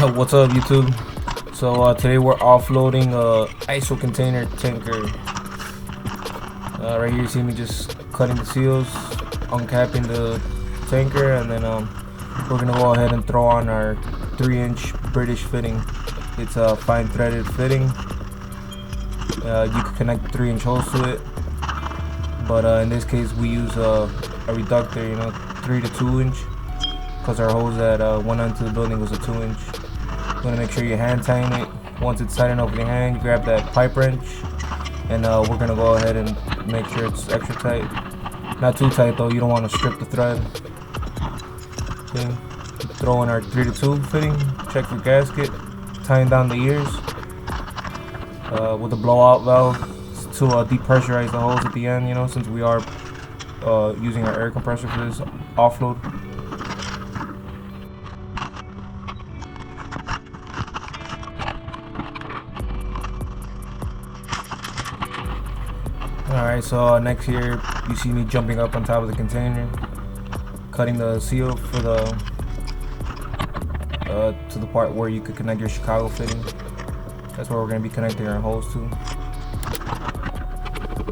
What's up, YouTube? So today we're offloading a ISO container tanker. Right here you see me just cutting the seals, uncapping the tanker, and then we're gonna go ahead and throw on our 3-inch British fitting. It's a fine threaded fitting. You can connect 3-inch holes to it, but in this case we use a reductor, 3 to 2 inch, because our hose that went onto the building was a 2-inch. You want to make sure you hand tighten it. Once it's tight enough with your hand, you grab that pipe wrench, and we're gonna go ahead and make sure it's extra tight. Not too tight though, you don't want to strip the thread. Okay. Throw in our 3 to 2 fitting, check your gasket, tighten down the ears with a blowout valve to depressurize the hose at the end, since we are using our air compressor for this offload. Alright, so next here you see me jumping up on top of the container, cutting the seal for the to the part where you could connect your Chicago fitting. That's where we're going to be connecting our hose to.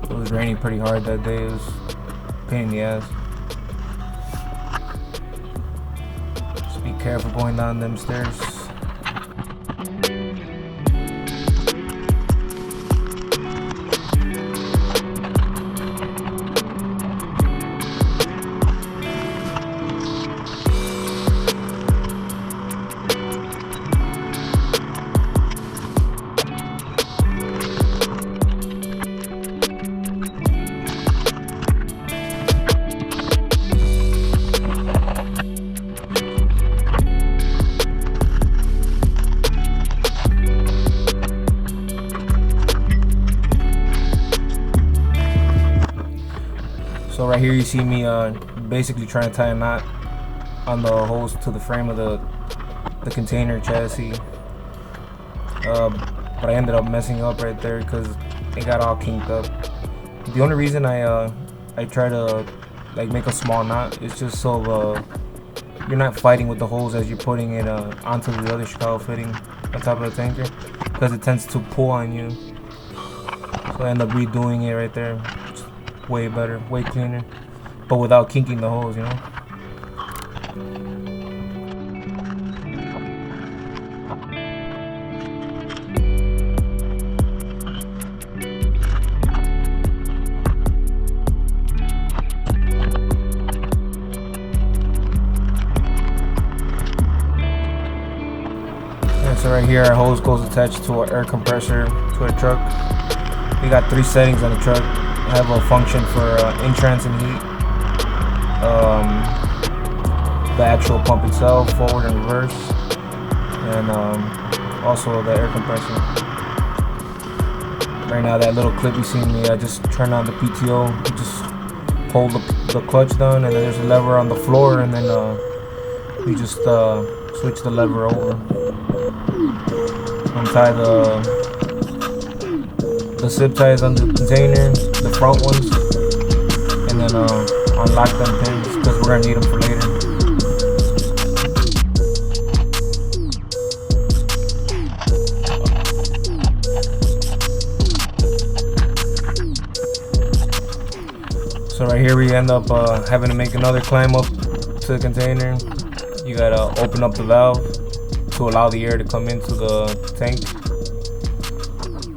It was raining pretty hard that day. It was a pain in the ass. Just be careful going down them stairs. So right here you see me basically trying to tie a knot on the hose to the frame of the container chassis, but I ended up messing up right there because it got all kinked up. The only reason I try to make a small knot is just so you're not fighting with the hose as you're putting it onto the other Chicago fitting on top of the tanker, because it tends to pull on you. So I end up redoing it right there. Way better, way cleaner, but without kinking the hose, Yeah, so right here our hose goes attached to our air compressor to our truck. We got 3 settings on the truck. Have a function for entrance and heat, the actual pump itself, forward and reverse, and also the air compressor. Right now, that little clip you see me, I just turn on the PTO, just hold the clutch down, and then there's a lever on the floor, and then we just switch the lever over, untie the zip ties on the container, the front ones, and then unlock them pins because we're gonna need them for later. So right here we end up having to make another climb up to the container. You gotta open up the valve to allow the air to come into the tank,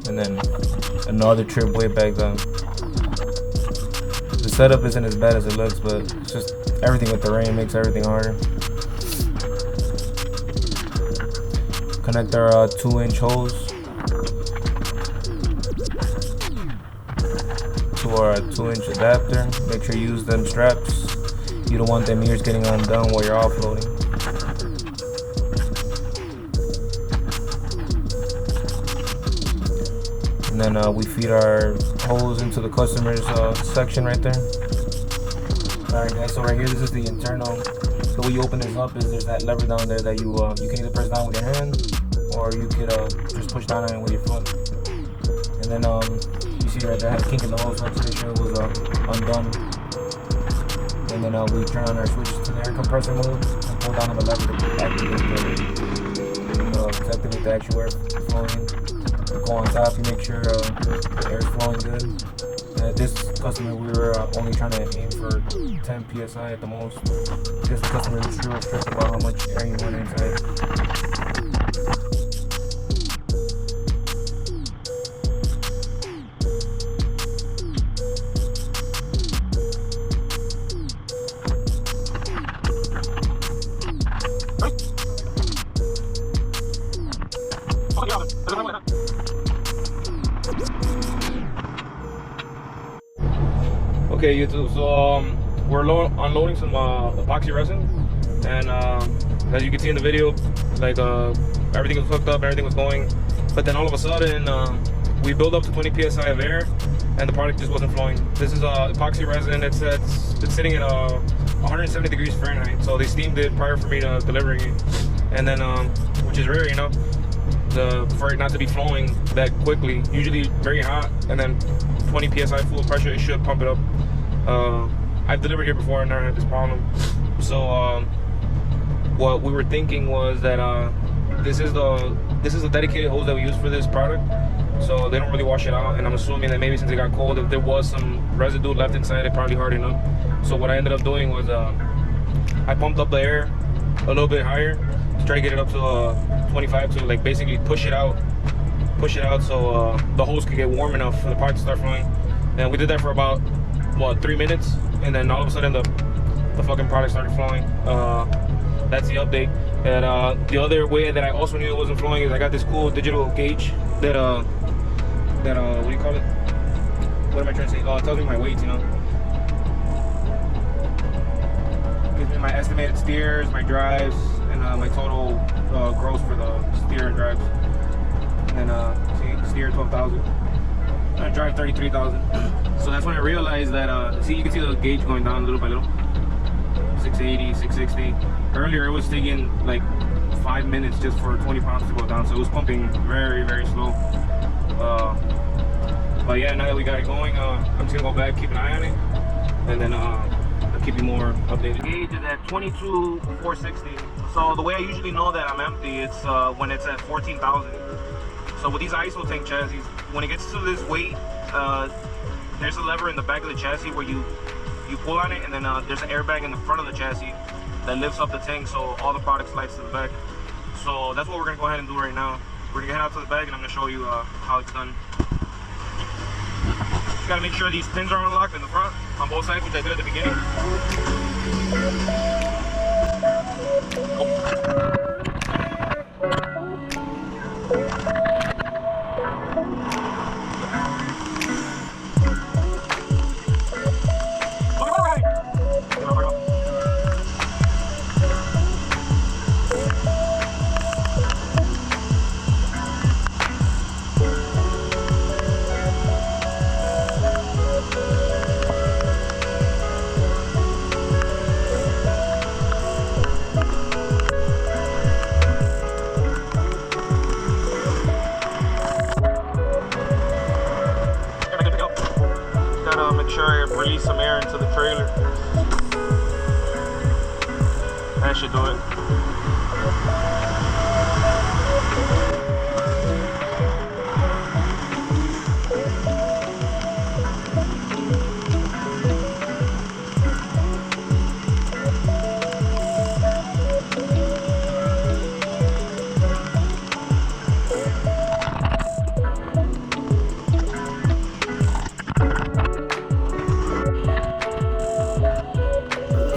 and then another trip way back down. The setup isn't as bad as it looks, but it's just everything with the rain makes everything harder. Connect our 2-inch hose to our 2-inch adapter. Make sure you use them straps. You don't want them ears getting undone while you're offloading. And then we feed our hose into the customer's section right there. Alright guys, so right here this is the internal. So when you open this up, there's that lever down there that you can either press down with your hand, or you could just push down on it with your foot. And then you see right there I had a kink in the hose, so I'm pretty sure it was undone. And then we turn on our switch to the air compressor mode and pull down on the lever to activate the to activate the actual air flowing. You go on top, you make sure the air is flowing good. At this customer, we were only trying to aim for 10 psi at the most, because the customer was real strict about how much air you want inside. Okay, YouTube, so we're unloading some epoxy resin, and as you can see in the video, like everything was hooked up, everything was going, but then all of a sudden we built up to 20 psi of air and the product just wasn't flowing. This is epoxy resin. It's sitting at 170 degrees Fahrenheit, so they steamed it prior for me to delivering it, and then which is rare, you know, for it not to be flowing that quickly. Usually very hot, and then 20 psi full pressure, it should pump it up. I've delivered here before and never had this problem. So what we were thinking was that this is the dedicated hose that we use for this product, so they don't really wash it out, and I'm assuming that maybe since it got cold, if there was some residue left inside, it probably hardened up. So what I ended up doing was I pumped up the air a little bit higher to try to get it up to 25, to like basically push it out so the hose could get warm enough for the product to start flowing. And we did that for about 3 minutes, and then all of a sudden the fucking product started flowing. That's the update. And the other way that I also knew it wasn't flowing is I got this cool digital gauge that what do you call it? What am I trying to say? Oh, it tells me my weight, you know. It gives me my estimated steers, my drives, and my total gross for the steer and drives. And then see, steer 12,000. I drive 33,000. So that's when I realized that, see, you can see the gauge going down little by little. 680, 660. Earlier it was taking like 5 minutes just for 20 pounds to go down, so it was pumping very, very slow. But yeah, now that we got it going, I'm just gonna go back, keep an eye on it, and then I'll keep you more updated. The gauge is at 22,460. So the way I usually know that I'm empty, it's when it's at 14,000. So with these ISO tank chassis, when it gets to this weight, there's a lever in the back of the chassis where you pull on it, and then there's an airbag in the front of the chassis that lifts up the tank, so all the product slides to the back. So that's what we're gonna go ahead and do right now. We're gonna head out to the back, and I'm gonna show you how it's done. Just gotta make sure these pins are unlocked in the front on both sides, which I did at the beginning. Make sure I release some air into the trailer. That should do it.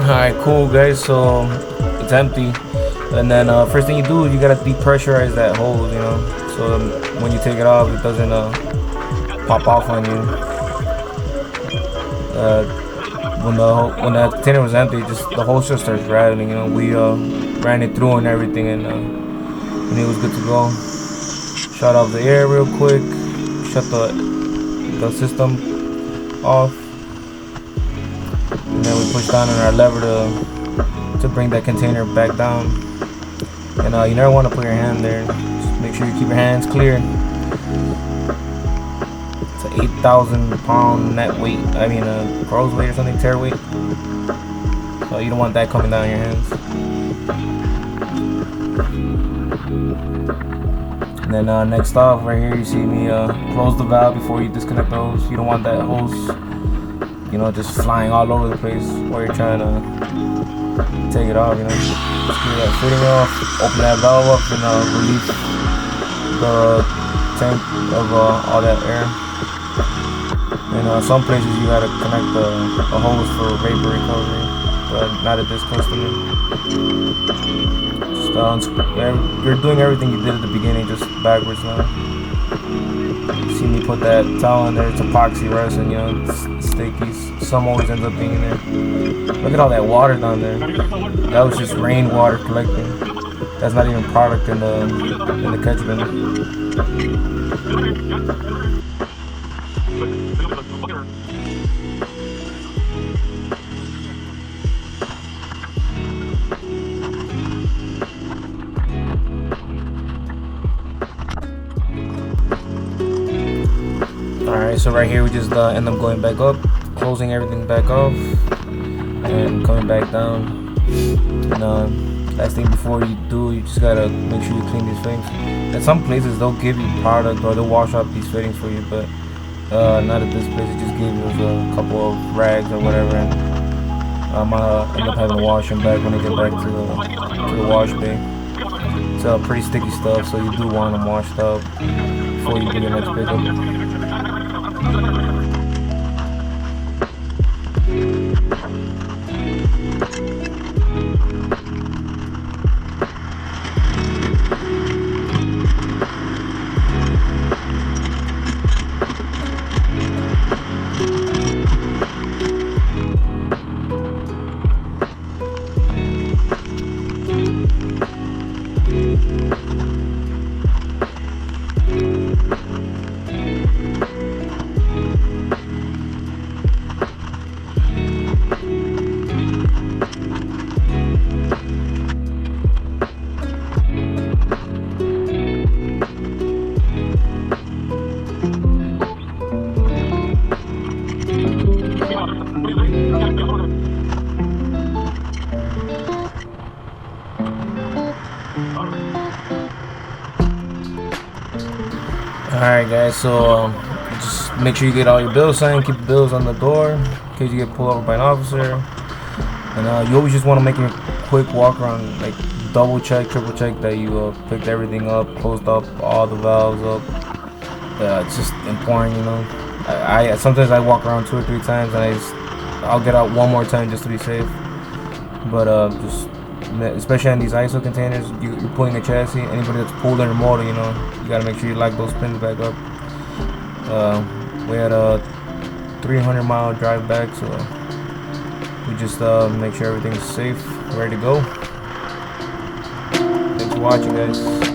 Alright, cool guys, so it's empty, and then first thing you do is you gotta depressurize that hose, you know, so when you take it off it doesn't pop off on you. When that container was empty, just the hose just starts rattling, you know. We ran it through and everything, and it was good to go. Shut off the air real quick, shut the system off. And then we push down on our lever to bring that container back down. And you never want to put your hand there. Just make sure you keep your hands clear. It's an 8,000 pound net weight. I mean crow's weight or something, tear weight. So you don't want that coming down your hands. And then next off, right here, you see me close the valve before you disconnect the hose. You don't want that hose, you know, just flying all over the place while you're trying to take it off, you know. Just get that fitting off, open that valve up, and release the tank of all that air. And some places you gotta connect the hose for vapor recovery, but not at this customer. Just you're doing everything you did at the beginning, just backwards now. See me put that towel in there. It's epoxy-resin, you know, it's sticky. Some always ends up being in there. Look at all that water down there. That was just rainwater collecting. That's not even product in the catch bin. Alright, so right here we just end up going back up, closing everything back off, and coming back down. And last thing before you do, you just gotta make sure you clean these fittings. At some places they'll give you product or they'll wash up these fittings for you, but not at this place. It just gives us a couple of rags or whatever, and I'm gonna end up having to wash them back when I get back to the wash bay. It's pretty sticky stuff, so you do want them washed up before you do your next pickup. Alright guys, so just make sure you get all your bills signed, keep the bills on the door in case you get pulled over by an officer. And you always just want to make a quick walk around, like double check, triple check that you picked everything up, closed up all the valves up. It's just important, you know. I sometimes I walk around 2 or 3 times and I'll get out one more time just to be safe. But just especially on these ISO containers, you're pulling the chassis. Anybody that's pulled in a motor, you know, you gotta make sure you lock those pins back up. We had a 300-mile drive back, so we just make sure everything's safe, ready to go. Thanks for watching, guys.